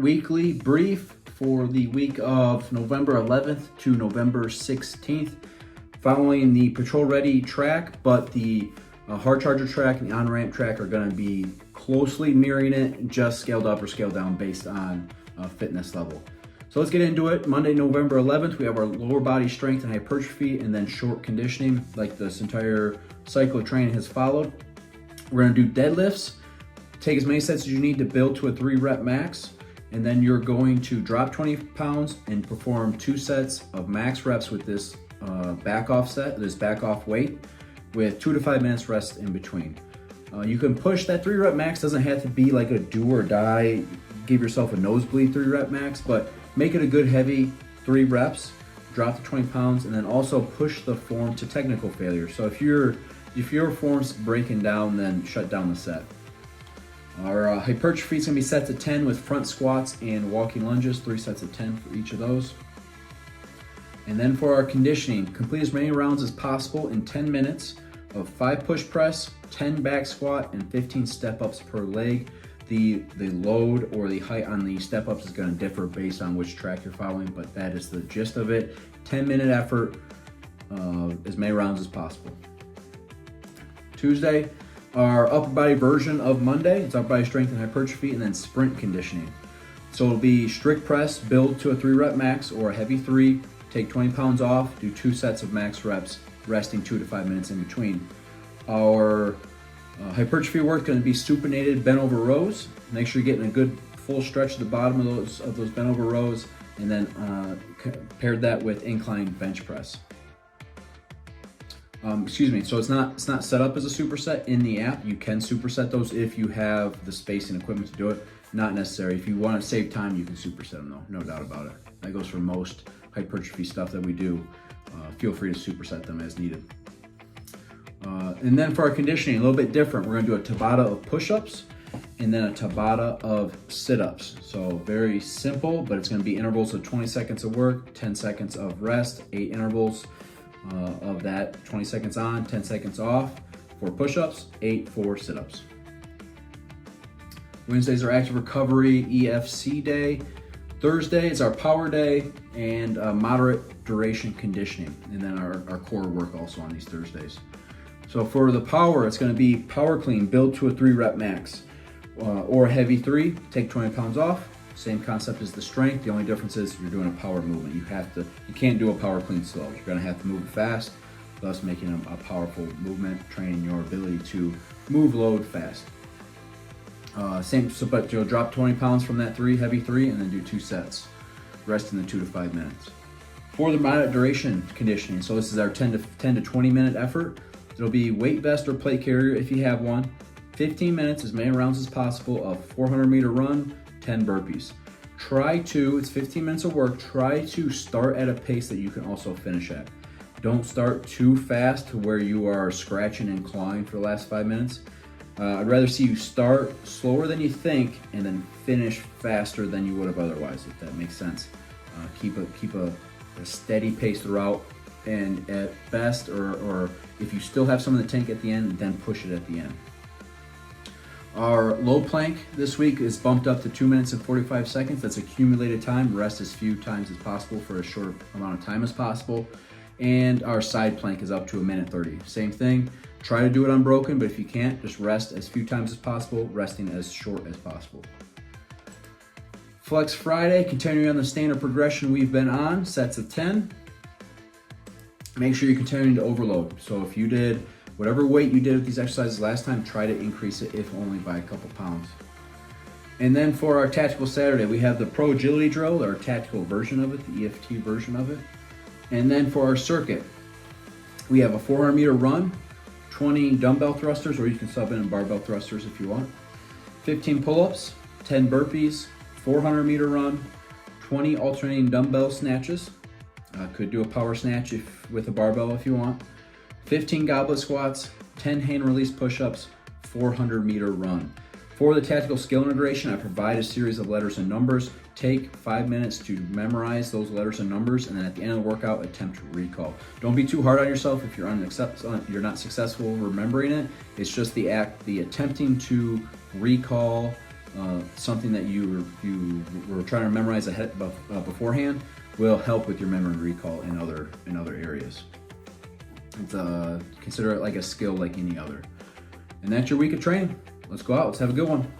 weekly brief for the week of November 11th to November 16th, following the Patrol Ready track, but the hard charger track and the on-ramp track are going to be closely mirroring it, just scaled up or scaled down based on fitness level. So let's get into it. Monday, November 11th, we have our lower body strength and hypertrophy, and then short conditioning, like this entire cycle of training has followed. We're going to do deadlifts. Take as many sets as you need to build to a 3-rep max, and then you're going to drop 20 pounds and perform 2 sets of max reps with this back off weight, with 2 to 5 minutes rest in between. You can push that 3-rep max. Doesn't have to be like a do or die, give yourself a nosebleed 3-rep max, but make it a good heavy 3 reps, drop the 20 pounds, and then also push the form to technical failure. So if your form's breaking down, then shut down the set. Our hypertrophy is going to be sets of 10 with front squats and walking lunges, 3 sets of 10 for each of those. And then for our conditioning, complete as many rounds as possible in 10 minutes of 5 push press, 10 back squat, and 15 step ups per leg. The load or the height on the step ups is going to differ based on which track you're following, but that is the gist of it. 10-minute effort, as many rounds as possible. Tuesday, our upper body version of Monday. It's upper body strength and hypertrophy, and then sprint conditioning. So it'll be strict press, build to a 3-rep max or a heavy 3, take 20 pounds off, do 2 sets of max reps, resting 2 to 5 minutes in between. Our hypertrophy work is going to be supinated bent over rows. Make sure you're getting a good full stretch at the bottom of those bent over rows, and then paired that with incline bench press. So it's not set up as a superset in the app. You can superset those if you have the space and equipment to do it. Not necessary. If you want to save time, you can superset them though, no doubt about it. That goes for most hypertrophy stuff that we do. Feel free to superset them as needed. And then for our conditioning, a little bit different. We're going to do a Tabata of push-ups and then a Tabata of sit-ups. So very simple, but it's going to be intervals of 20 seconds of work, 10 seconds of rest, 8 intervals of that, 20 seconds on, 10 seconds off for push-ups, 8 for sit-ups. Wednesdays are active recovery EFC day. Thursday is our power day and moderate duration conditioning, and then our core work also on these Thursdays. So for the power, it's going to be power clean, build to a 3-rep max, or a heavy 3, take 20 pounds off. Same concept as the strength. The only difference is you're doing a power movement. You can't do a power clean slow. You're going to have to move it fast, thus making a powerful movement, training your ability to move load fast. But you'll drop 20 pounds from that heavy 3, and then do 2 sets, rest in the 2 to 5 minutes. For the moderate duration conditioning, so this is our 10 to 20 minute effort. It'll be weight vest or plate carrier if you have one, 15 minutes, as many rounds as possible of 400-meter run, 10 burpees. It's 15 minutes of work. Try to start at a pace that you can also finish at. Don't start too fast to where you are scratching and clawing for the last 5 minutes. I'd rather see you start slower than you think and then finish faster than you would have otherwise, if that makes sense. Keep a steady pace throughout, and at best, or if you still have some in the tank at the end, then push it at the end. Our low plank this week is bumped up to 2 minutes and 45 seconds. That's accumulated time. Rest as few times as possible for as short amount of time as possible. And our side plank is up to 1 minute 30. Same thing. Try to do it unbroken, but if you can't, just rest as few times as possible, resting as short as possible. Flex Friday, continuing on the standard progression we've been on, sets of 10. Make sure you're continuing to overload. So if you did whatever weight you did with these exercises last time, try to increase it, if only by a couple pounds. And then for our Tactical Saturday, we have the Pro Agility Drill, our tactical version of it, the EFT version of it. And then for our circuit, we have a 400-meter run, 20 dumbbell thrusters, or you can sub in barbell thrusters if you want, 15 pull-ups, 10 burpees, 400-meter run, 20 alternating dumbbell snatches. Could do a power snatch with a barbell if you want. 15 goblet squats, 10 hand release push-ups, 400-meter run. For the tactical skill integration, I provide a series of letters and numbers. Take 5 minutes to memorize those letters and numbers, and then at the end of the workout, attempt to recall. Don't be too hard on yourself if you're not successful remembering it. It's just the attempting to recall something that you were trying to memorize ahead beforehand will help with your memory recall in other areas. It's, consider it like a skill like any other. And that's your week of training. Let's go out. Let's have a good one.